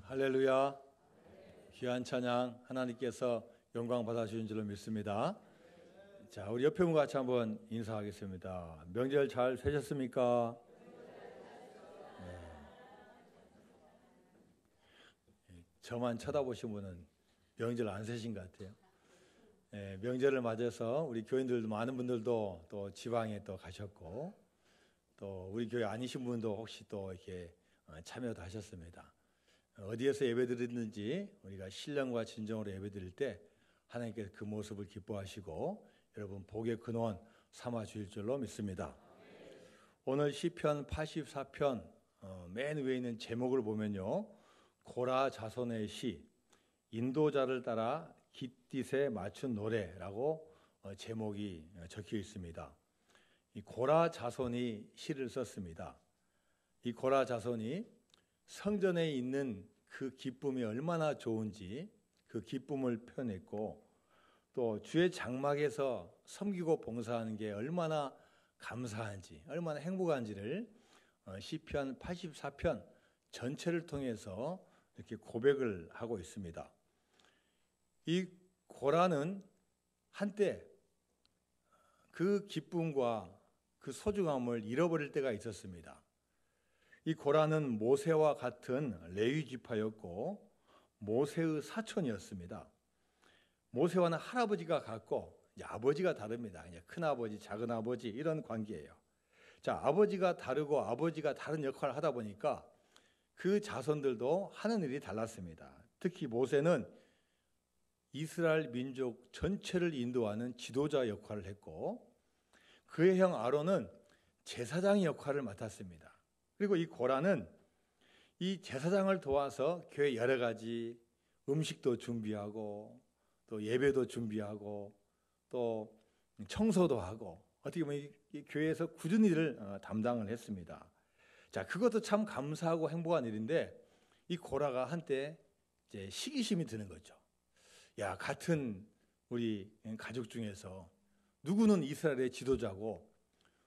할렐루야. 귀한 찬양 하나님께서 영광 받아주신 줄로 믿습니다. 자, 우리 옆에 분과 같이 한번 인사하겠습니다. 명절 잘 되셨습니까? 저만 쳐다보신 분은 명절 안 세신 것 같아요. 명절을 맞아서 우리 교인들도 많은 분들도 또 지방에 또 가셨고, 또 우리 교회 아니신 분도 혹시 또 이렇게 참여도 하셨습니다. 어디에서 예배드리는지 우리가 신령과 진정으로 예배드릴 때 하나님께서 그 모습을 기뻐하시고 여러분 복의 근원 삼아 주실 줄로 믿습니다. 오늘 시편 84편 맨 위에 있는 제목을 보면요, 고라 자손의 시, 인도자를 따라 깃딧에 맞춘 노래라고 제목이 적혀 있습니다. 이 고라 자손이 시를 썼습니다. 이 고라 자손이 성전에 있는 그 기쁨이 얼마나 좋은지 그 기쁨을 표현했고, 또 주의 장막에서 섬기고 봉사하는 게 얼마나 감사한지, 얼마나 행복한지를 시편 84편 전체를 통해서 이렇게 고백을 하고 있습니다. 이 고라는 한때 그 기쁨과 그 소중함을 잃어버릴 때가 있었습니다. 이 고라는 모세와 같은 레위 지파였고 모세의 사촌이었습니다. 모세와는 할아버지가 같고 아버지가 다릅니다. 큰아버지, 작은아버지 이런 관계예요. 자, 아버지가 다르고 아버지가 다른 역할을 하다 보니까 그 자손들도 하는 일이 달랐습니다. 특히 모세는 이스라엘 민족 전체를 인도하는 지도자 역할을 했고, 그의 형 아론은 제사장 역할을 맡았습니다. 그리고 이 고라는 이 제사장을 도와서 교회 여러 가지 음식도 준비하고 또 예배도 준비하고 또 청소도 하고 어떻게 보면 이 교회에서 굳은 일을 담당을 했습니다. 자, 그것도 참 감사하고 행복한 일인데 이 고라가 한때 이제 시기심이 드는 거죠. 야, 같은 우리 가족 중에서 누구는 이스라엘의 지도자고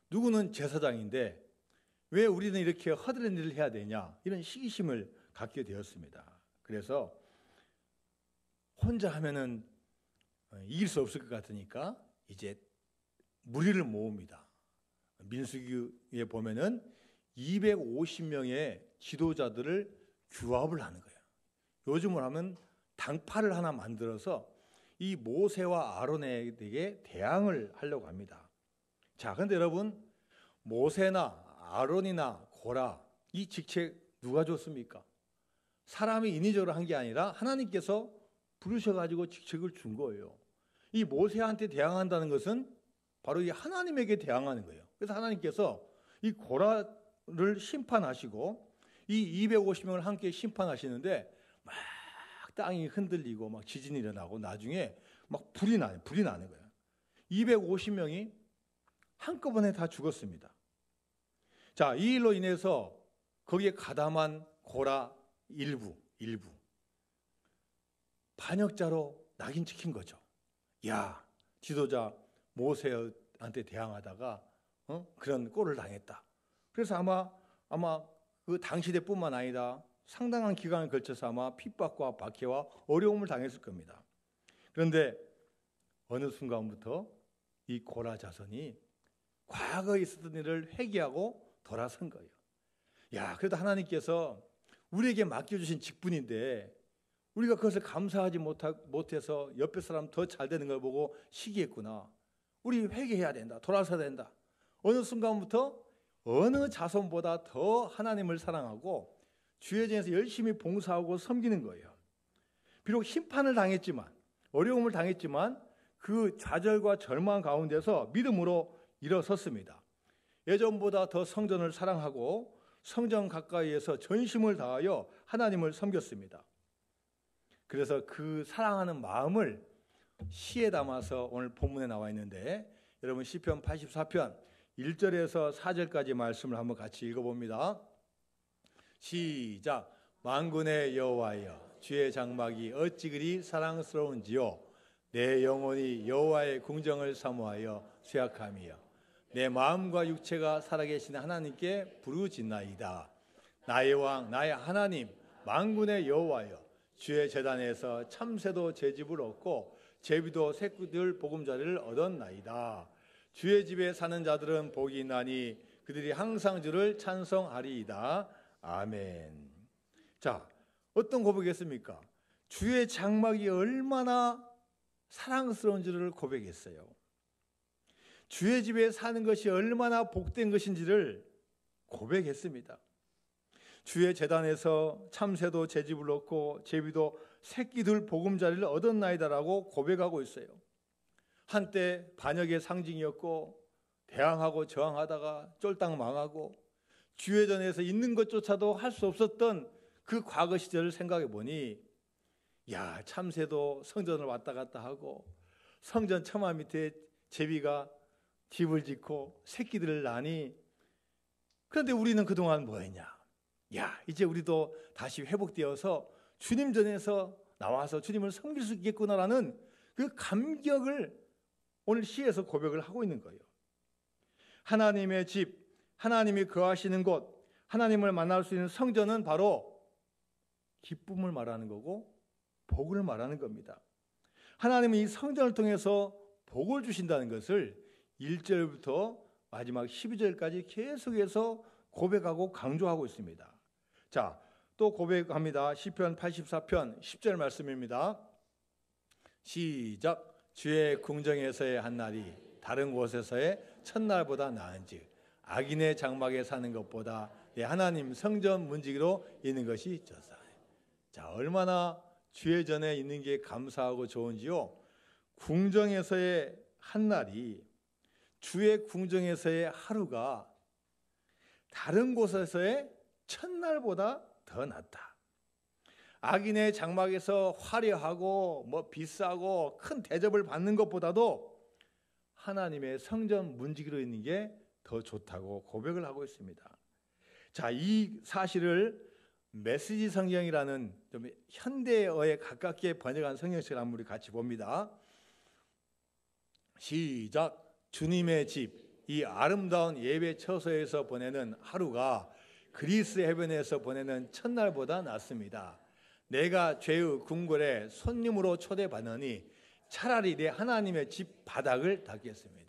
누구는 제사장인데 왜 우리는 이렇게 허드렛 일을 해야 되냐, 이런 시기심을 갖게 되었습니다. 그래서 혼자 하면은 이길 수 없을 것 같으니까 이제 무리를 모읍니다. 민수기에 보면은 250명의 지도자들을 규합을 하는 거예요. 요즘으로 하면 당파를 하나 만들어서 이 모세와 아론에게 대항을 하려고 합니다. 자, 그런데 여러분, 모세나 아론이나 고라 이 직책 누가 줬습니까? 사람이 인위적으로 한 게 아니라 하나님께서 부르셔가지고 직책을 준 거예요. 이 모세한테 대항한다는 것은 바로 이 하나님에게 대항하는 거예요. 그래서 하나님께서 이 고라를 심판하시고 이 250명을 함께 심판하시는데 막 땅이 흔들리고 막 지진이 일어나고 나중에 막 불이 나는 거예요. 250명이 한꺼번에 다 죽었습니다. 자, 이 일로 인해서 거기에 가담한 고라 일부 반역자로 낙인 찍힌 거죠. 야, 지도자 모세한테 대항하다가 그런 꼴을 당했다. 그래서 아마 그 당시대뿐만 아니라 상당한 기간을 걸쳐서 아마 핍박과 박해와 어려움을 당했을 겁니다. 그런데 어느 순간부터 이 고라 자손이 과거에 있었던 일을 회개하고 돌아선 거예요. 야, 그래도 하나님께서 우리에게 맡겨주신 직분인데 우리가 그것을 감사하지 못해서 옆에 사람 더 잘 되는 걸 보고 시기했구나. 우리 회개해야 된다. 돌아서야 된다. 어느 순간부터 어느 자손보다 더 하나님을 사랑하고 주의 전에서 열심히 봉사하고 섬기는 거예요. 비록 심판을 당했지만, 어려움을 당했지만 그 좌절과 절망 가운데서 믿음으로 일어섰습니다. 예전보다 더 성전을 사랑하고 성전 가까이에서 전심을 다하여 하나님을 섬겼습니다. 그래서 그 사랑하는 마음을 시에 담아서 오늘 본문에 나와 있는데, 여러분 시편 84편 1절에서 4절까지 말씀을 한번 같이 읽어봅니다. 시작. 만군의 여호와여, 주의 장막이 어찌 그리 사랑스러운지요. 내 영혼이 여호와의 궁정을 사모하여 쇠약함이여. 내 마음과 육체가 살아계신 하나님께 부르짖나이다. 나의 왕, 나의 하나님, 만군의 여호와여, 주의 제단에서 참새도 제 집을 얻고 제비도 새끼들 보금자리를 얻었나이다. 주의 집에 사는 자들은 복이 있나니 그들이 항상 주를 찬송하리이다. 아멘. 자, 어떤 고백이었습니까? 주의 장막이 얼마나 사랑스러운지를 고백했어요. 주의 집에 사는 것이 얼마나 복된 것인지를 고백했습니다. 주의 제단에서 참새도 제 집을 얻고 제비도 새끼들 보금자리를 얻었나이다라고 고백하고 있어요. 한때 반역의 상징이었고 대항하고 저항하다가 쫄딱 망하고 주의 전에서 있는 것조차도 할 수 없었던 그 과거 시절을 생각해 보니, 야, 참새도 성전을 왔다 갔다 하고 성전 처마 밑에 제비가 집을 짓고 새끼들을 낳으니, 그런데 우리는 그동안 뭐 했냐? 야, 이제 우리도 다시 회복되어서 주님 전에서 나와서 주님을 섬길 수 있겠구나라는 그 감격을 오늘 시에서 고백을 하고 있는 거예요. 하나님의 집, 하나님이 거하시는 곳, 하나님을 만날 수 있는 성전은 바로 기쁨을 말하는 거고 복을 말하는 겁니다. 하나님은 이 성전을 통해서 복을 주신다는 것을 1절부터 마지막 12절까지 계속해서 고백하고 강조하고 있습니다. 자, 또 고백합니다. 시편 84편 10절 말씀입니다. 시작. 주의 궁정에서의 한날이 다른 곳에서의 첫날보다 나은즉 악인의 장막에 사는 것보다 내 하나님 성전 문지기로 있는 것이 있어서. 자, 얼마나 주의 전에 있는 게 감사하고 좋은지요. 궁정에서의 한날이, 주의 궁정에서의 하루가 다른 곳에서의 첫날보다 더 낫다. 악인의 장막에서 화려하고 비싸고 큰 대접을 받는 것보다도 하나님의 성전 문지기로 있는 게 더 좋다고 고백을 하고 있습니다. 자, 이 사실을 메시지 성경이라는 좀 현대어에 가깝게 번역한 성경책을 한번 우리 같이 봅니다. 시작. 주님의 집, 이 아름다운 예배 처소에서 보내는 하루가 그리스 해변에서 보내는 첫날보다 낫습니다. 내가 죄의 궁궐에 손님으로 초대받으니 차라리 내 하나님의 집 바닥을 닦겠습니다.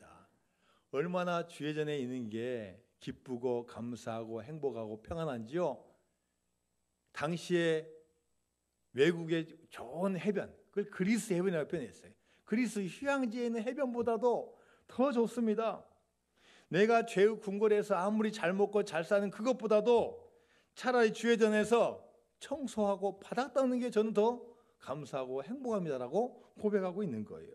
얼마나 주의 전에 있는 게 기쁘고 감사하고 행복하고 평안한지요. 당시에 외국의 좋은 해변, 그걸 그리스 해변이라고 표현했어요. 그리스 휴양지에 있는 해변보다도 더 좋습니다. 내가 죄의 궁궐에서 아무리 잘 먹고 잘 사는 그것보다도 차라리 주의 전에서 청소하고 바닥 닦는 게 저는 더 감사하고 행복합니다라고 고백하고 있는 거예요.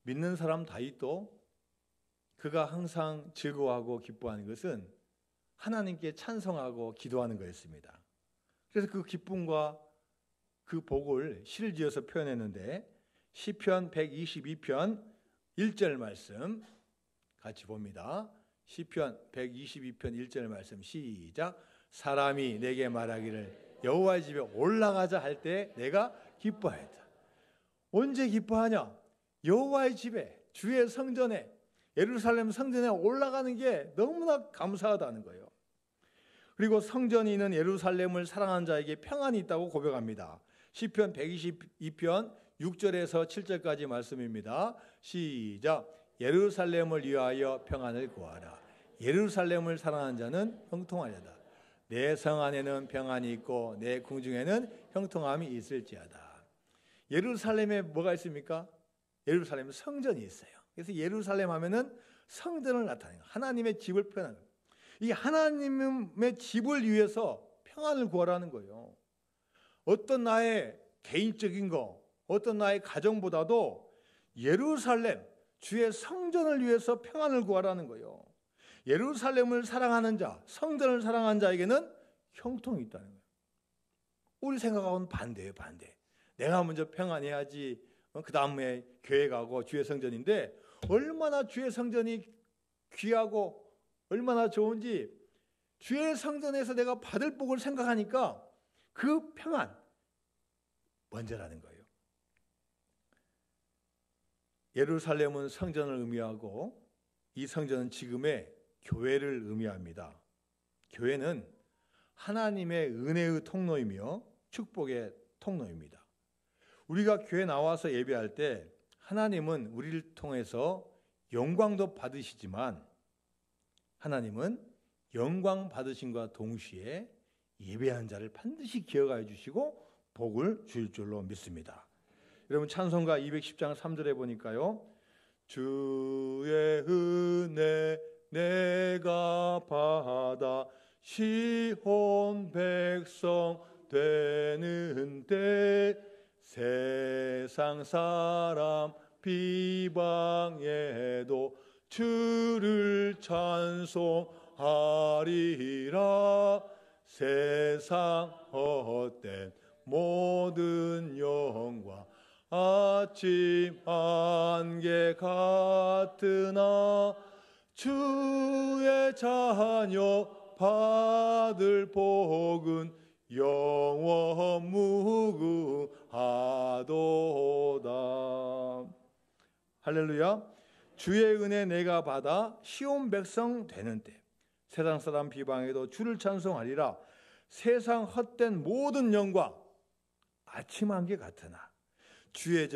믿는 사람 다윗도 그가 항상 즐거워하고 기뻐하는 것은 하나님께 찬송하고 기도하는 거였습니다. 그래서 그 기쁨과 그 복을 시를 지어서 표현했는데, 시편 122편 1절 말씀 같이 봅니다. 시편 122편 1절 말씀 시작. 사람이 내게 말하기를 여호와의 집에 올라가자 할 때 내가 기뻐하였다. 언제 기뻐하냐? 여호와의 집에, 주의 성전에, 예루살렘 성전에 올라가는 게 너무나 감사하다는 거예요. 그리고 성전이 있는 예루살렘을 사랑하는 자에게 평안이 있다고 고백합니다. 시편 122편 6절에서 7절까지 말씀입니다. 시작. 예루살렘을 위하여 평안을 구하라. 예루살렘을 사랑하는 자는 형통하려다. 내 성 안에는 평안이 있고 내 궁중에는 형통함이 있을지어다. 예루살렘에 뭐가 있습니까? 예루살렘에 성전이 있어요. 그래서 예루살렘 하면은 성전을 나타내는 거예요. 하나님의 집을 표현하는 거예요. 이 하나님의 집을 위해서 평안을 구하라는 거예요. 어떤 나의 개인적인 거, 어떤 나의 가정보다도 예루살렘, 주의 성전을 위해서 평안을 구하라는 거예요. 예루살렘을 사랑하는 자, 성전을 사랑하는 자에게는 형통이 있다는 거예요. 우리 생각하고는 반대예요, 반대. 내가 먼저 평안해야지, 그 다음에 교회 가고 주의 성전인데, 얼마나 주의 성전이 귀하고 얼마나 좋은지 주의 성전에서 내가 받을 복을 생각하니까 그 평안 먼저라는 거예요. 예루살렘은 성전을 의미하고 이 성전은 지금의 교회를 의미합니다. 교회는 하나님의 은혜의 통로이며 축복의 통로입니다. 우리가 교회 나와서 예배할 때 하나님은 우리를 통해서 영광도 받으시지만 하나님은 영광 받으심과 동시에 예배한 자를 반드시 기억하여 주시고 복을 주실 줄로 믿습니다. 여러분 찬송가 210장 3절에 보니까요. 주의 은혜 내가 받아 시온 백성 되는 때 세상 사람 비방에도 주를 찬송하리라. 세상 헛된 모든 영광 아침 안개 같으나 주의 자녀 받을 복은 영원 무궁하도다. 할렐루야. 주의 은혜 내가 받아 시온 백성 되는 때 세상 사람 비방에도 주를 찬송하리라. 세상 헛된 모든 영광 아침 안개 같으나 주의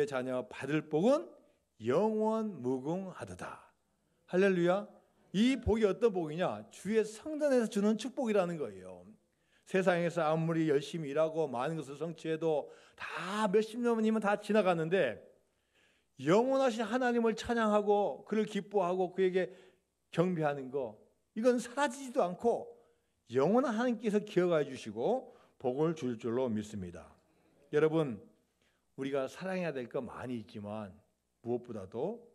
자녀 받을 복은 영원 무궁하도다. 할렐루야. 이 복이 어떤 복이냐? 주의 성전에서 주는 축복이라는 거예요. 세상에서 아무리 열심히 일하고 많은 것을 성취해도 다 몇십 년이면 다 지나갔는데 영원하신 하나님을 찬양하고 그를 기뻐하고 그에게 경배하는 거, 이건 사라지지도 않고 영원한 하나님께서 기억해 주시고 복을 줄 줄로 믿습니다. 여러분, 우리가 사랑해야 될 거 많이 있지만 무엇보다도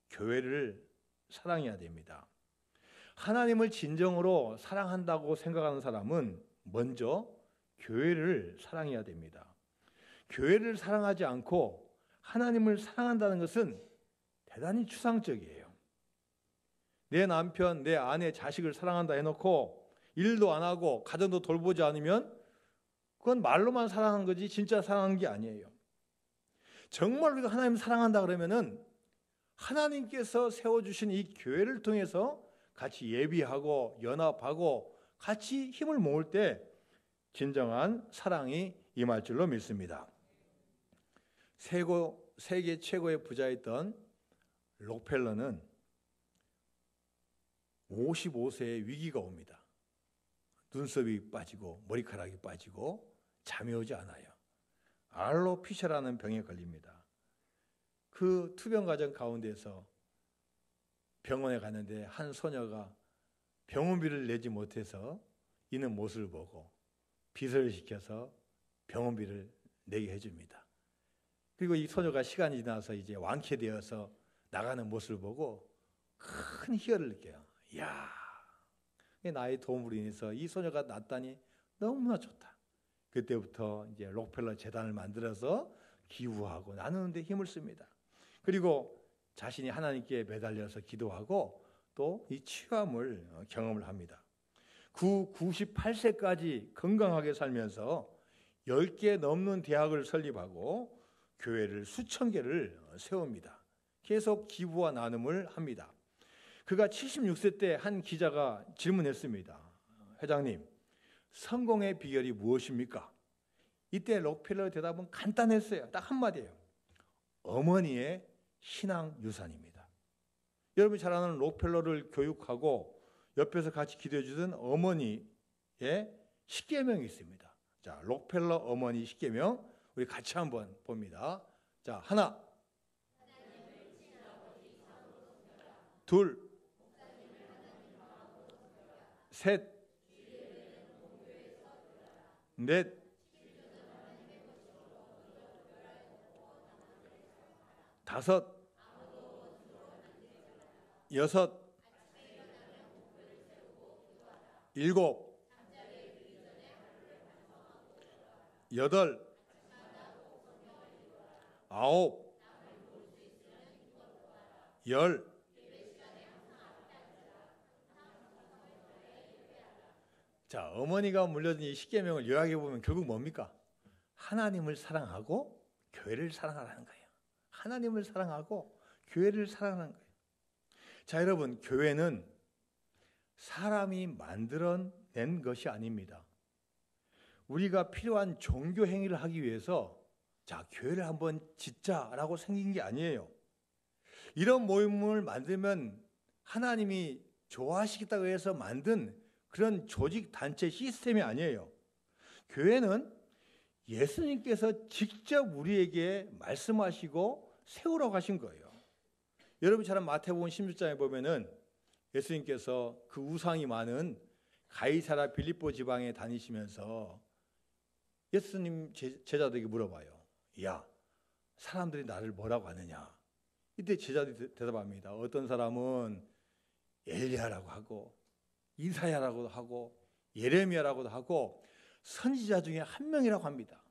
교회를 사랑해야 됩니다. 하나님을 진정으로 사랑한다고 생각하는 사람은 먼저 교회를 사랑해야 됩니다. 교회를 사랑하지 않고 하나님을 사랑한다는 것은 대단히 추상적이에요. 내 남편, 내 아내, 자식을 사랑한다 해놓고 일도 안 하고 가정도 돌보지 않으면 그건 말로만 사랑하는 거지 진짜 사랑하는 게 아니에요. 정말 우리가 하나님을 사랑한다 그러면은 하나님께서 세워주신 이 교회를 통해서 같이 예비하고 연합하고 같이 힘을 모을 때 진정한 사랑이 임할 줄로 믿습니다. 세계 최고의 부자였던 록펠러는 55세에 위기가 옵니다. 눈썹이 빠지고 머리카락이 빠지고 잠이 오지 않아요. 알로피셔라는 병에 걸립니다. 그 투병 과정 가운데서 병원에 갔는데 한 소녀가 병원비를 내지 못해서 있는 모습을 보고 비서를 시켜서 병원비를 내게 해줍니다. 그리고 이 소녀가 시간이 지나서 이제 완쾌되어서 나가는 모습을 보고 큰 희열을 느껴요. 이야, 나의 도움으로 인해서 이 소녀가 낫다니 너무나 좋다. 그때부터 이제 록펠러 재단을 만들어서 기부하고 나누는 데 힘을 씁니다. 그리고 자신이 하나님께 매달려서 기도하고 또 이 치유함을 경험을 합니다. 98세까지 건강하게 살면서 10개 넘는 대학을 설립하고 교회를 수천 개를 세웁니다. 계속 기부와 나눔을 합니다. 그가 76세 때 한 기자가 질문했습니다. 회장님, 성공의 비결이 무엇입니까? 이때 록펠러의 대답은 간단했어요. 딱 한마디예요. 어머니의 신앙 유산입니다. 여러분이 잘 아는 록펠러를 교육하고 옆에서 같이 기도해 주던 어머니의 10계명이 있습니다. 자, 록펠러 어머니 10계명 우리 같이 한번 봅니다. 자, 하나, 둘, 셋, 넷, 다섯, 여섯, 일곱, 여덟, 아홉, 열. 자, 어머니가 물려준 이 십계명을 요약해 보면 결국 뭡니까? 하나님을 사랑하고 교회를 사랑하라는 거예요. 하나님을 사랑하고 교회를 사랑하는 거예요. 자, 여러분, 교회는 사람이 만들어낸 낸 것이 아닙니다. 우리가 필요한 종교 행위를 하기 위해서 자, 교회를 한번 짓자라고 생긴 게 아니에요. 이런 모임을 만들면 하나님이 좋아하시겠다고 해서 만든 그런 조직, 단체, 시스템이 아니에요. 교회는 예수님께서 직접 우리에게 말씀하시고 세우라고 하신 거예요. 여러분 잘 아는 마태복음 16장에 보면은 예수님께서 그 우상이 많은 가이사라 빌립보 지방에 다니시면서 예수님 제자들에게 물어봐요. 야, 사람들이 나를 뭐라고 하느냐? 이때 제자들이 대답합니다. 어떤 사람은 엘리야라고 하고 이사야라고도 하고 예레미야라고도 하고 선지자 중에 한 명이라고 합니다.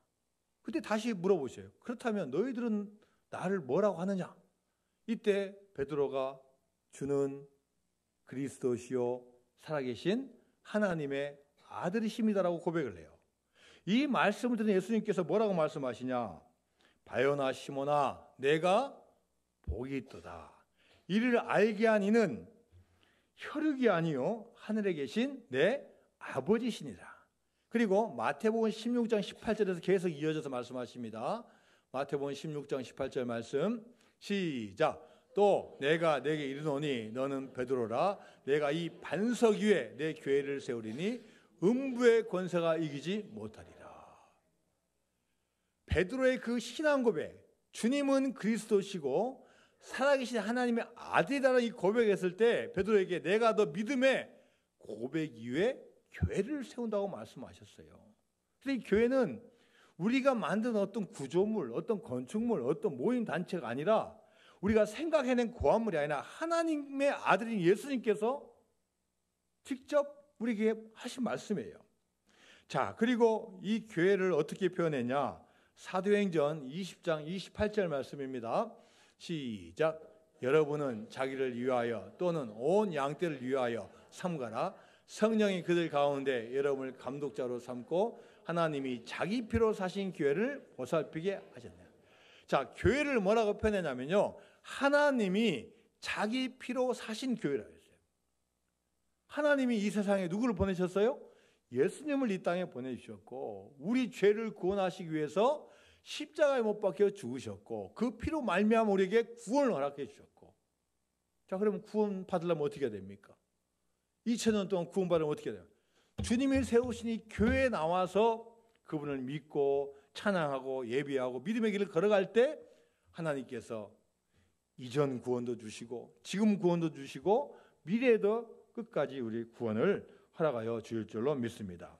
그때 다시 물어보셔요. 그렇다면 너희들은 나를 뭐라고 하느냐? 이때 베드로가 주는 그리스도시요 살아계신 하나님의 아들이십니다라고 고백을 해요. 이 말씀을 듣는 예수님께서 뭐라고 말씀하시냐? 바요나 시몬아 내가 복이 있도다. 이를 알게 한 이는 혈육이 아니요 하늘에 계신 내 아버지시니라. 그리고 마태복음 16장 18절에서 계속 이어져서 말씀하십니다. 마태복음 16장 18절 말씀 시작. 또 내가 내게 이르노니 너는 베드로라. 내가 이 반석 위에 내 교회를 세우리니 음부의 권세가 이기지 못하리라. 베드로의 그 신앙 고백, 주님은 그리스도시고 살아계신 하나님의 아들이라는 이 고백했을 때 베드로에게 내가 너 믿음의 고백 이후에 교회를 세운다고 말씀하셨어요. 그래서 이 교회는 우리가 만든 어떤 구조물, 어떤 건축물, 어떤 모임 단체가 아니라 우리가 생각해낸 고안물이 아니라 하나님의 아들인 예수님께서 직접 우리에게 하신 말씀이에요. 자, 그리고 이 교회를 어떻게 표현했냐? 사도행전 20장 28절 말씀입니다. 시작. 여러분은 자기를 위하여 또는 온 양떼를 위하여 삼가라. 성령이 그들 가운데 여러분을 감독자로 삼고 하나님이 자기 피로 사신 교회를 보살피게 하셨네요. 자, 교회를 뭐라고 표현했냐면요, 하나님이 자기 피로 사신 교회라고 했어요. 하나님이 이 세상에 누구를 보내셨어요? 예수님을 이 땅에 보내주셨고 우리 죄를 구원하시기 위해서 십자가에 못 박혀 죽으셨고 그 피로 말미암아 우리에게 구원을 허락해 주셨고, 자, 그러면 구원 받으려면 어떻게 해야 됩니까? 2000년 동안 구원 받으면 어떻게 해야 돼요? 주님이 세우신 이 교회에 나와서 그분을 믿고 찬양하고 예배하고 믿음의 길을 걸어갈 때 하나님께서 이전 구원도 주시고 지금 구원도 주시고 미래에도 끝까지 우리 구원을 허락하여 주실 줄로 믿습니다.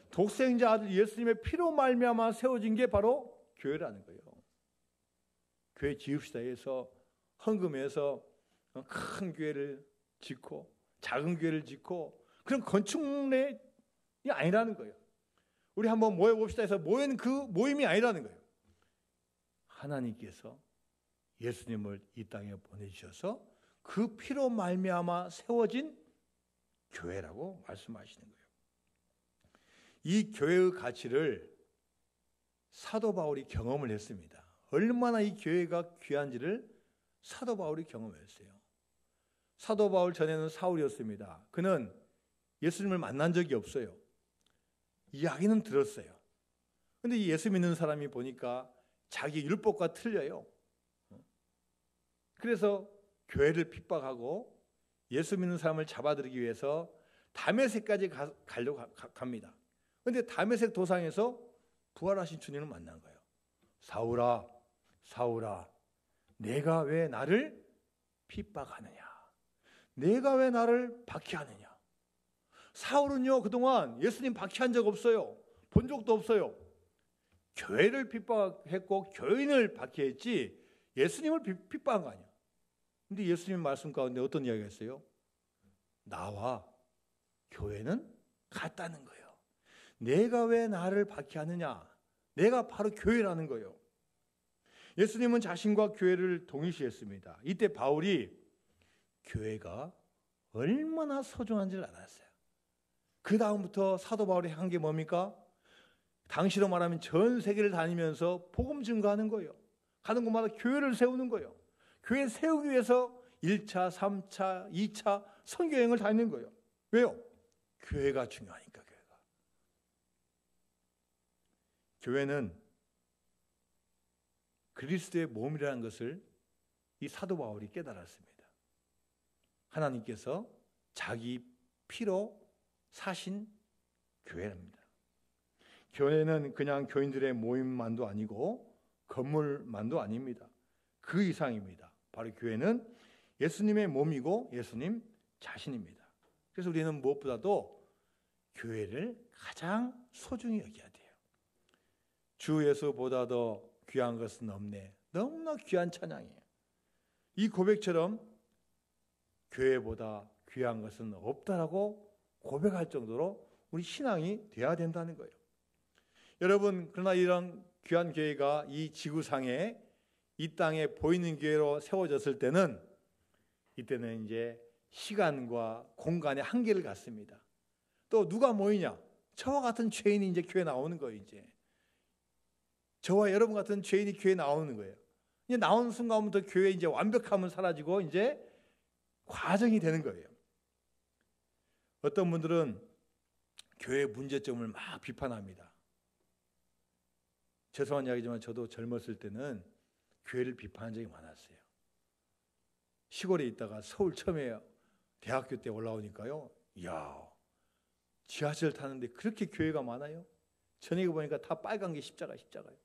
독생자 아들 예수님의 피로 말미암아 세워진 게 바로 교회라는 거예요. 교회 지읍시다 해서 헌금해서 큰 교회를 짓고 작은 교회를 짓고 그런 건축물이 아니라는 거예요. 우리 한번 모여봅시다 해서 모인 그 모임이 아니라는 거예요. 하나님께서 예수님을 이 땅에 보내주셔서 그 피로 말미암아 세워진 교회라고 말씀하시는 거예요. 이 교회의 가치를 사도 바울이 경험을 했습니다. 얼마나 이 교회가 귀한지를 사도 바울이 경험했어요. 사도 바울 전에는 사울이었습니다. 그는 예수님을 만난 적이 없어요. 이야기는 들었어요. 그런데 이 예수 믿는 사람이 보니까 자기 율법과 틀려요. 그래서 교회를 핍박하고 예수 믿는 사람을 잡아들이기 위해서 다메섹까지 가려고 갑니다. 그런데 다메섹 도상에서 부활하신 주님을 만난 거예요. 사울아, 사울아, 내가 왜 나를 핍박하느냐? 내가 왜 나를 박해하느냐? 사울은요, 그동안 예수님 박해한 적 없어요. 본 적도 없어요. 교회를 핍박했고 교인을 박해했지 예수님을 핍박한 거 아니야. 근데 예수님 말씀 가운데 어떤 이야기가 있어요? 나와 교회는 같다는 거예요. 내가 왜 나를 박해하느냐? 내가 바로 교회라는 거예요. 예수님은 자신과 교회를 동일시했습니다. 이때 바울이 교회가 얼마나 소중한지를 알았어요. 그 다음부터 사도 바울이 한 게 뭡니까? 당시로 말하면 전 세계를 다니면서 복음 증거하는 거예요. 가는 곳마다 교회를 세우는 거예요. 교회 세우기 위해서 1차, 3차, 2차 선교여행을 다니는 거예요. 왜요? 교회가 중요하니까. 교회는 그리스도의 몸이라는 것을 이 사도 바울이 깨달았습니다. 하나님께서 자기 피로 사신 교회랍니다. 교회는 그냥 교인들의 모임만도 아니고 건물만도 아닙니다. 그 이상입니다. 바로 교회는 예수님의 몸이고 예수님 자신입니다. 그래서 우리는 무엇보다도 교회를 가장 소중히 여겨야 돼요. 주 예수보다 더 귀한 것은 없네. 너무나 귀한 찬양이에요. 이 고백처럼 교회보다 귀한 것은 없다라고 고백할 정도로 우리 신앙이 돼야 된다는 거예요. 여러분, 그러나 이런 귀한 교회가 이 지구상에, 이 땅에 보이는 교회로 세워졌을 때는, 이때는 이제 시간과 공간의 한계를 갖습니다. 또 누가 모이냐? 저와 같은 죄인이 이제 교회 나오는 거예요. 이제 저와 여러분 같은 죄인이 교회 나오는 거예요. 이제 나오는 순간부터 교회 이제 완벽함은 사라지고 이제 과정이 되는 거예요. 어떤 분들은 교회의 문제점을 막 비판합니다. 죄송한 이야기지만 저도 젊었을 때는 교회를 비판한 적이 많았어요. 시골에 있다가 서울 처음에 대학교 때 올라오니까요. 이야, 지하철 타는데 그렇게 교회가 많아요? 저녁에 보니까 다 빨간 게 십자가예요.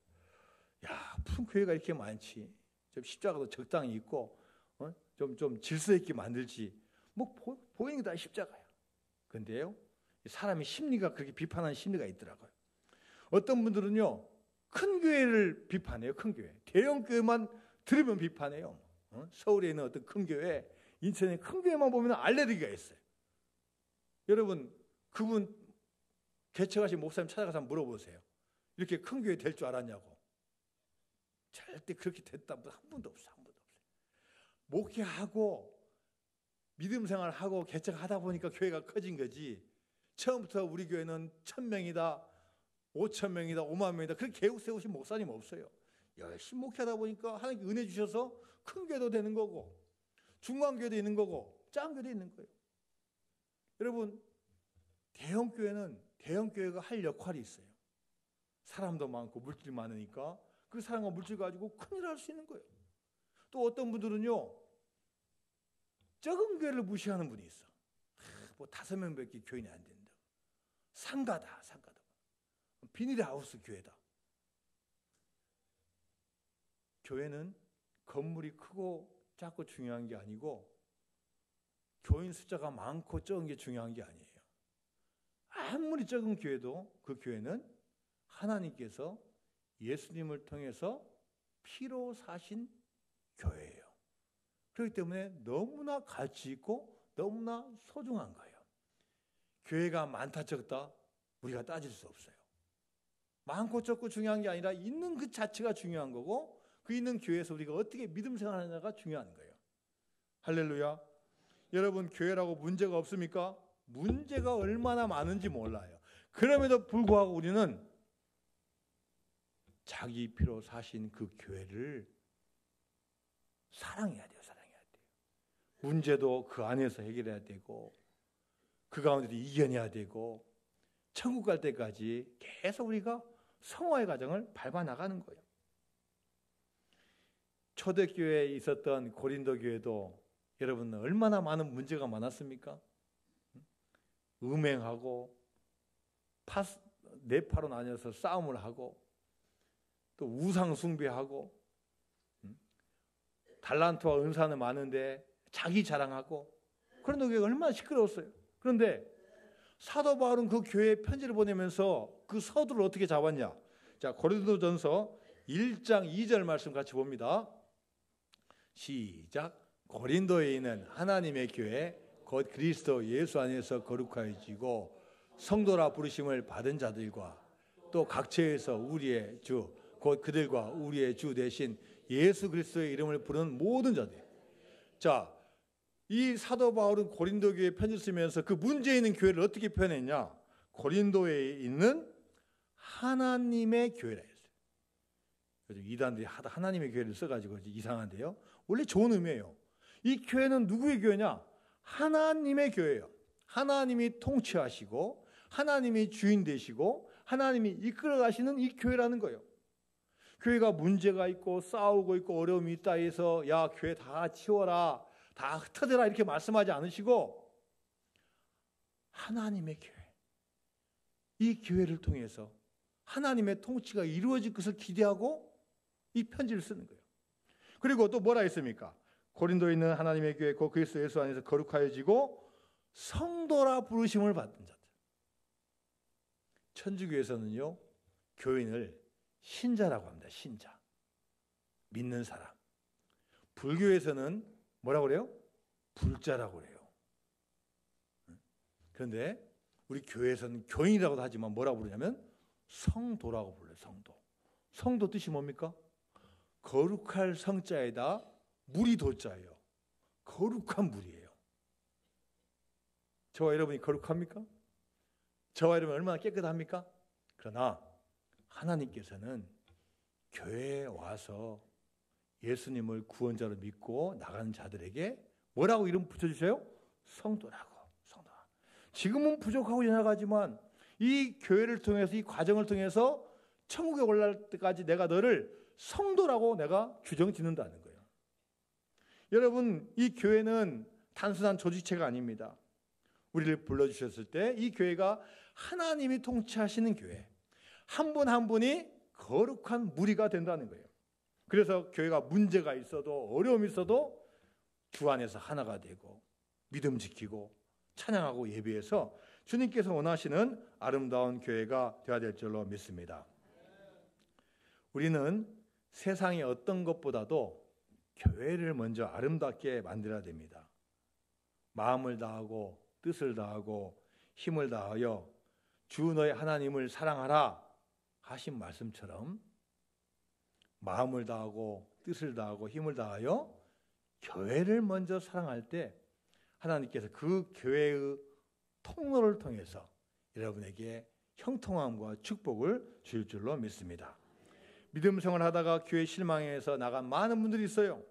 야, 무슨 교회가 이렇게 많지? 좀 십자가도 적당히 있고, 좀 질서 있게 만들지. 뭐 보이는 게 다 십자가야. 근데요, 사람의 심리가 그렇게 비판하는 심리가 있더라고요. 어떤 분들은요, 큰 교회를 비판해요. 큰 교회. 대형 교회만 들으면 비판해요. 서울에 있는 어떤 큰 교회, 인천에 큰 교회만 보면 알레르기가 있어요. 여러분, 그분 개척하신 목사님 찾아가서 한번 물어보세요. 이렇게 큰 교회 될 줄 알았냐고. 절대 그렇게 됐다 한 분도 없어요. 한 분도 없어요. 목회하고 믿음 생활하고 개척하다 보니까 교회가 커진 거지. 처음부터 우리 교회는 1,000명이다, 5,000명이다, 5만 명이다. 그렇게 계획 세우신 목사님 없어요. 열심히 목회하다 보니까 하나님께 은혜 주셔서 큰 교회도 되는 거고, 중간 교회도 있는 거고, 작은 교회도 있는 거예요. 여러분, 대형 교회는 대형 교회가 할 역할이 있어요. 사람도 많고 물질이 많으니까 그 사람과 물질 가지고 큰일을 할 수 있는 거예요. 또 어떤 분들은요, 적은 교회를 무시하는 분이 있어. 뭐 5명밖에 교인이 안 된다. 상가다. 비닐하우스 교회다. 교회는 건물이 크고 작고 중요한 게 아니고, 교인 숫자가 많고 적은 게 중요한 게 아니에요. 아무리 적은 교회도 그 교회는 하나님께서 예수님을 통해서 피로 사신 교회예요. 그렇기 때문에 너무나 가치 있고 너무나 소중한 거예요. 교회가 많다 적다 우리가 따질 수 없어요. 많고 적고 중요한 게 아니라 있는 그 자체가 중요한 거고, 그 있는 교회에서 우리가 어떻게 믿음 생활하느냐가 중요한 거예요. 할렐루야. 여러분, 교회라고 문제가 없습니까? 문제가 얼마나 많은지 몰라요. 그럼에도 불구하고 우리는 자기 피로 사신 그 교회를 사랑해야 돼요. 문제도 그 안에서 해결해야 되고, 그 가운데도 이겨내야 되고, 천국 갈 때까지 계속 우리가 성화의 과정을 밟아 나가는 거예요. 초대교회에 있었던 고린도 교회도 여러분 얼마나 많은 문제가 많았습니까? 음행하고 네 파로 나뉘어서 싸움을 하고, 또 우상 숭배하고, 달란트와 은사는 많은데 자기 자랑하고, 그런 교회가 얼마나 시끄러웠어요. 그런데 사도 바울은 그 교회에 편지를 보내면서 그 서두를 어떻게 잡았냐? 자, 고린도전서 1장 2절 말씀 같이 봅니다. 시작. 고린도에 있는 하나님의 교회 곧 그리스도 예수 안에서 거룩하여지고 성도라 부르심을 받은 자들과 또 각처에서 우리의 주 곧 그들과 우리의 주 대신 예수 그리스도의 이름을 부르는 모든 자들. 자, 이 사도 바울은 고린도 교회에 편지 쓰면서 그 문제 있는 교회를 어떻게 표현했냐? 고린도에 있는 하나님의 교회라 했어요. 요즘 이단들이 하나님의 교회를 써가지고 이상한데요. 원래 좋은 의미예요. 이 교회는 누구의 교회냐? 하나님의 교회예요. 하나님이 통치하시고 하나님이 주인 되시고 하나님이 이끌어 가시는 이 교회라는 거예요. 교회가 문제가 있고 싸우고 있고 어려움이 있다 해서 야 교회 다 치워라, 다 흩어져라 이렇게 말씀하지 않으시고 하나님의 교회, 이 교회를 통해서 하나님의 통치가 이루어질 것을 기대하고 이 편지를 쓰는 거예요. 그리고 또 뭐라 했습니까? 고린도에 있는 하나님의 교회 곧 그리스도 예수 안에서 거룩하여지고 성도라 부르심을 받은 자들. 천주교에서는요 교인을 신자라고 합니다. 신자, 믿는 사람. 불교에서는 뭐라고 그래요? 불자라고 그래요. 그런데 우리 교회에서는 교인이라고도 하지만 뭐라고 부르냐면 성도라고 불러요. 성도. 성도 뜻이 뭡니까? 거룩할 성자에다 물이 도자예요. 거룩한 물이에요. 저와 여러분이 거룩합니까? 저와 여러분 얼마나 깨끗합니까? 그러나 하나님께서는 교회에 와서 예수님을 구원자로 믿고 나가는 자들에게 뭐라고 이름 붙여주세요? 성도라고. 성도. 지금은 부족하고 연약하지만 이 교회를 통해서 이 과정을 통해서 천국에 올라갈 때까지 내가 너를 성도라고 내가 규정 짓는다는 거예요. 여러분 이 교회는 단순한 조직체가 아닙니다. 우리를 불러주셨을 때 이 교회가 하나님이 통치하시는 교회, 한 분 한 분이 거룩한 무리가 된다는 거예요. 그래서 교회가 문제가 있어도 어려움이 있어도 주 안에서 하나가 되고 믿음 지키고 찬양하고 예배해서 주님께서 원하시는 아름다운 교회가 되어야 될 줄로 믿습니다. 우리는 세상의 어떤 것보다도 교회를 먼저 아름답게 만들어야 됩니다. 마음을 다하고 뜻을 다하고 힘을 다하여 주 너의 하나님을 사랑하라 하신 말씀처럼 마음을 다하고 뜻을 다하고 힘을 다하여 교회를 먼저 사랑할 때 하나님께서 그 교회의 통로를 통해서 여러분에게 형통함과 축복을 주실 줄로 믿습니다. 믿음 생활하다가 교회 실망해서 나간 많은 분들이 있어요.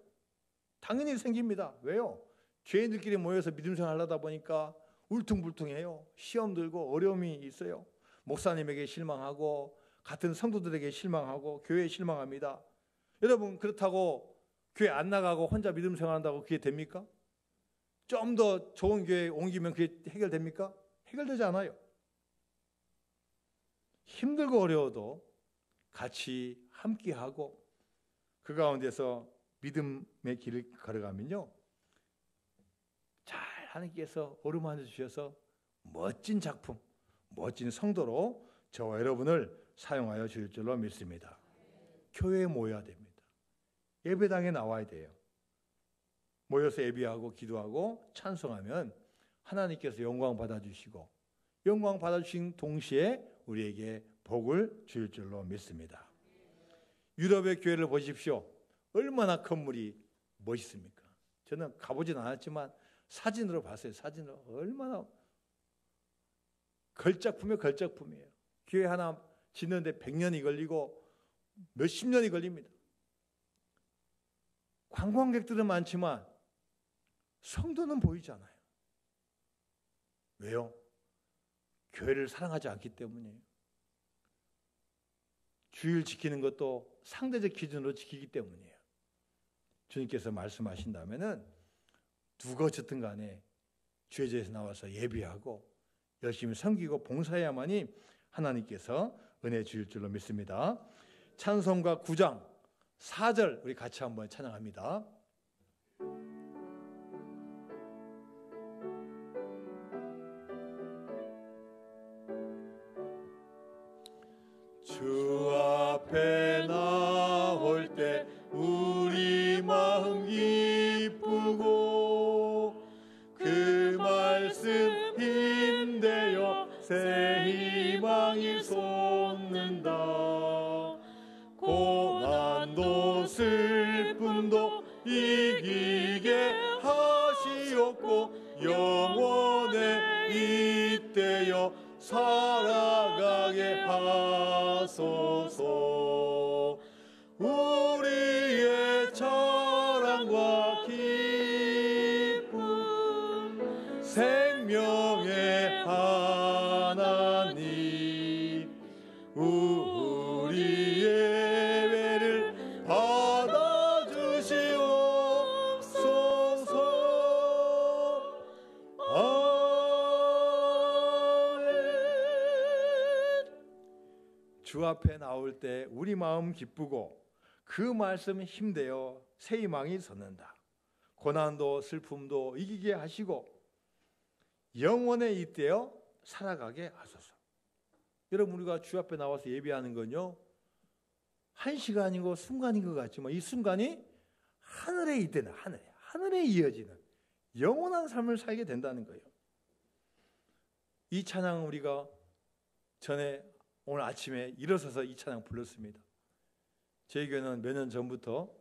당연히 생깁니다. 왜요? 교회들끼리 모여서 믿음 생활하다 보니까 울퉁불퉁해요. 시험 들고 어려움이 있어요. 목사님에게 실망하고 같은 성도들에게 실망하고 교회에 실망합니다. 여러분 그렇다고 교회 안 나가고 혼자 믿음 생활한다고 그게 됩니까? 좀 더 좋은 교회에 옮기면 그게 해결됩니까? 해결되지 않아요. 힘들고 어려워도 같이 함께하고 그 가운데서 믿음의 길을 걸어가면요 잘 하나님께서 어루만져 주셔서 멋진 작품, 멋진 성도로 저와 여러분을 사용하여 주실 줄로 믿습니다. 교회에 모여야 됩니다. 예배당에 나와야 돼요. 모여서 예배하고 기도하고 찬송하면 하나님께서 영광 받아주시고 영광 받아주신 동시에 우리에게 복을 주실 줄로 믿습니다. 유럽의 교회를 보십시오. 얼마나 건물이 멋있습니까? 저는 가보진 않았지만 사진으로 봤어요. 사진으로 얼마나 걸작품이에요. 걸작품이에요. 교회 하나 짓는데 100년이 걸리고 몇십 년이 걸립니다. 관광객들은 많지만 성도는 보이지 않아요. 왜요? 교회를 사랑하지 않기 때문이에요. 주일 지키는 것도 상대적 기준으로 지키기 때문이에요. 주님께서 말씀하신다면은 누가 어쨌든 간에 주의 제에서 나와서 예배하고 열심히 섬기고 봉사해야만이 하나님께서 은혜 주실 줄로 믿습니다. 찬송가 9장 4절 우리 같이 한번 찬양합니다. 주 앞에 나올 때 우리 마음 기쁘고 그 말씀 힘되어 새 희망이 솟는다. 고난도 슬픔도 이기게 하시옵고 영원에 잇대어 살아가게 하소서. 우리의 자랑과 기쁨 생명의 우리 예배를 받아주시옵소서. 아멘. 주 앞에 나올 때 우리 마음 기쁘고 그 말씀 힘되어 새 희망이 솟는다. 고난도 슬픔도 이기게 하시고 영원에 잇대어 살아가게 하소서. 여러분, 우리가 주 앞에 나와서 예배하는 건요, 한 시간이고 순간인 것 같지만 이 순간이 하늘에 잇대는, 하늘에 이어지는 영원한 삶을 살게 된다는 거예요. 이 찬양 우리가 전에 오늘 아침에 일어서서 이 찬양 불렀습니다. 저희 교회는 몇 년 전부터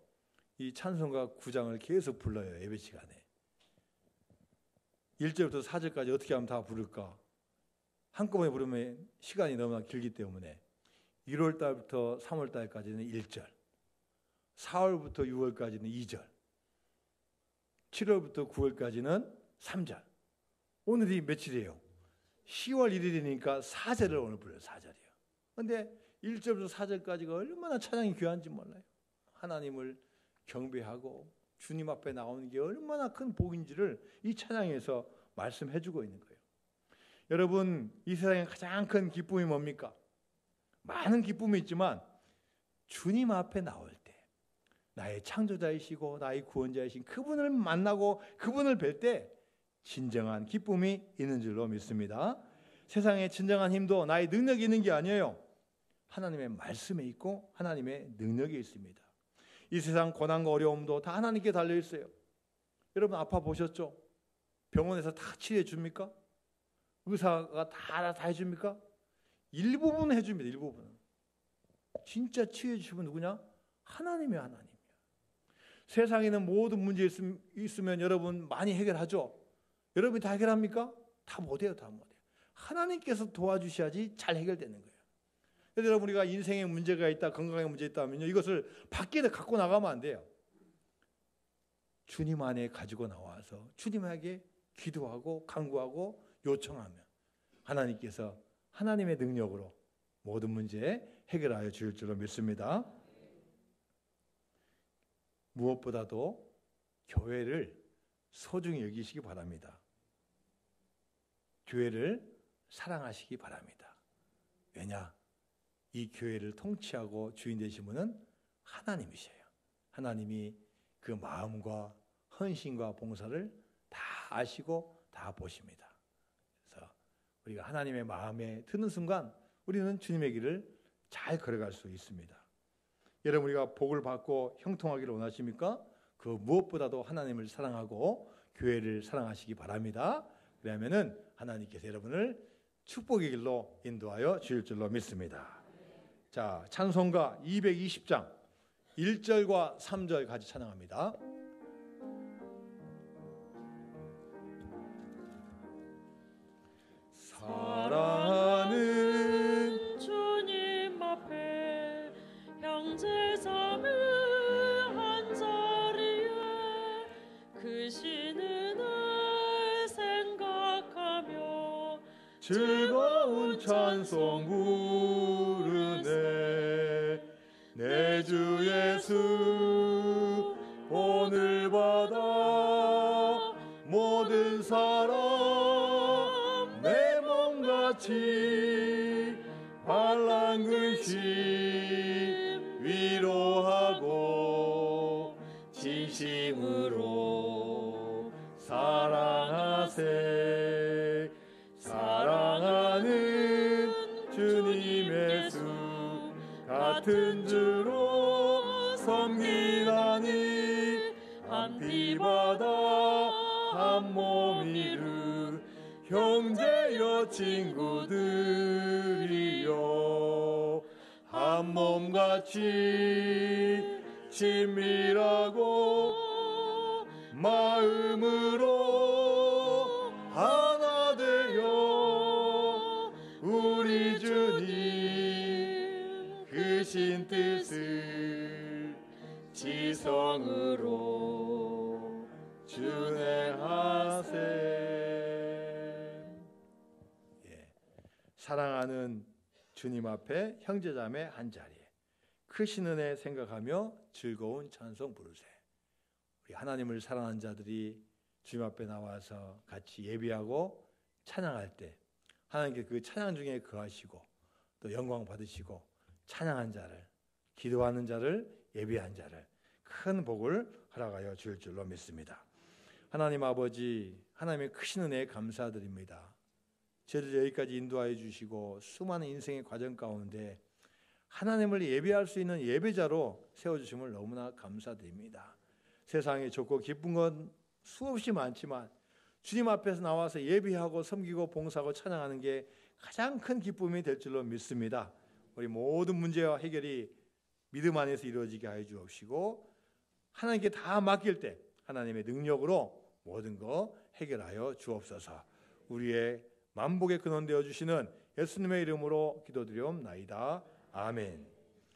이 찬송가 9장을 계속 불러요. 예배 시간에 1절부터 4절까지 어떻게 하면 다 부를까? 한꺼번에 부르면 시간이 너무나 길기 때문에 1월 달부터 3월 달까지는 1절, 4월부터 6월까지는 2절, 7월부터 9월까지는 3절. 오늘이 며칠이에요? 10월 1일이니까 4절을 오늘 불러요. 4절이요. 그런데 1절부터 4절까지가 얼마나 찬양이 귀한지 몰라요. 하나님을 경배하고 주님 앞에 나오는 게 얼마나 큰 복인지를 이 찬양에서 말씀해 주고 있는 거예요. 여러분, 이 세상에 가장 큰 기쁨이 뭡니까? 많은 기쁨이 있지만 주님 앞에 나올 때, 나의 창조자이시고 나의 구원자이신 그분을 만나고 그분을 뵐 때 진정한 기쁨이 있는 줄로 믿습니다. 세상에 진정한 힘도 나의 능력이 있는 게 아니에요. 하나님의 말씀에 있고 하나님의 능력이 있습니다. 이 세상 고난과 어려움도 다 하나님께 달려 있어요. 여러분, 아파 보셨죠? 병원에서 다 치료해 줍니까? 의사가 다 해줍니까? 일부분은 해줍니다. 일부분은. 진짜 치유해 주시면 누구냐? 하나님이야, 하나님이야. 세상에는 모든 문제 있으면 여러분 많이 해결하죠. 여러분이 다 해결합니까? 다 못해요. 다 못해요. 하나님께서 도와주셔야지 잘 해결되는 거예요. 그래서 여러분, 우리가 인생에 문제가 있다, 건강에 문제 있다면요, 이것을 밖에 갖고 나가면 안 돼요. 주님 안에 가지고 나와서 주님에게 기도하고 간구하고 요청하면 하나님께서 하나님의 능력으로 모든 문제 해결하여 주실 줄로 믿습니다. 무엇보다도 교회를 소중히 여기시기 바랍니다. 교회를 사랑하시기 바랍니다. 왜냐? 이 교회를 통치하고 주인 되신 분은 하나님이셔요. 하나님이 그 마음과 헌신과 봉사를 다 아시고 다 보십니다. 그래서 우리가 하나님의 마음에 드는 순간 우리는 주님의 길을 잘 걸어갈 수 있습니다. 여러분, 우리가 복을 받고 형통하기를 원하십니까? 그 무엇보다도 하나님을 사랑하고 교회를 사랑하시기 바랍니다. 그러면은 하나님께서 여러분을 축복의 길로 인도하여 주실 줄로 믿습니다. 자, 찬송가 220장 1절과 3절 같이 찬양합니다. 사랑하는 주님 앞에 형제 자매 한 자리에 그 신은을 생각하며 즐거운 찬송 부르네. 내 주 예수 오늘 받아 모든 사람 내 몸같이 환난 근심 위로하고 진심으로 사랑하세. 사랑하는 주님 예수 같은 주로 섬기나니 한 피 바다 한 몸 이루 형제여 친구들이여 한 몸같이 친밀하고 마음으로 하나 되어 우리 주님 크신 뜻을 지성으로 준행하세. 사랑하는 주님 앞에 형제자매 한 자리에 크신 은혜 생각하며 즐거운 찬송 부르세. 우리 하나님을 사랑하는 자들이 주님 앞에 나와서 같이 예배하고 찬양할 때 하나님께 그 찬양 중에 거하시고 또 영광 받으시고 찬양한 자를, 기도하는 자를, 예배한 자를 큰 복을 허락하여 줄 줄로 믿습니다. 하나님 아버지, 하나님의 크신 은혜에 감사드립니다. 저를 여기까지 인도하여 주시고 수많은 인생의 과정 가운데 하나님을 예배할 수 있는 예배자로 세워주심을 너무나 감사드립니다. 세상에 좋고 기쁜 건 수없이 많지만 주님 앞에서 나와서 예배하고 섬기고 봉사하고 찬양하는 게 가장 큰 기쁨이 될 줄로 믿습니다. 우리 모든 문제와 해결이 믿음 안에서 이루어지게 하여 주옵시고 하나님께 다 맡길 때 하나님의 능력으로 모든 거 해결하여 주옵소서. 우리의 만복의 근원 되어 주시는 예수님의 이름으로 기도드리옵나이다. 아멘.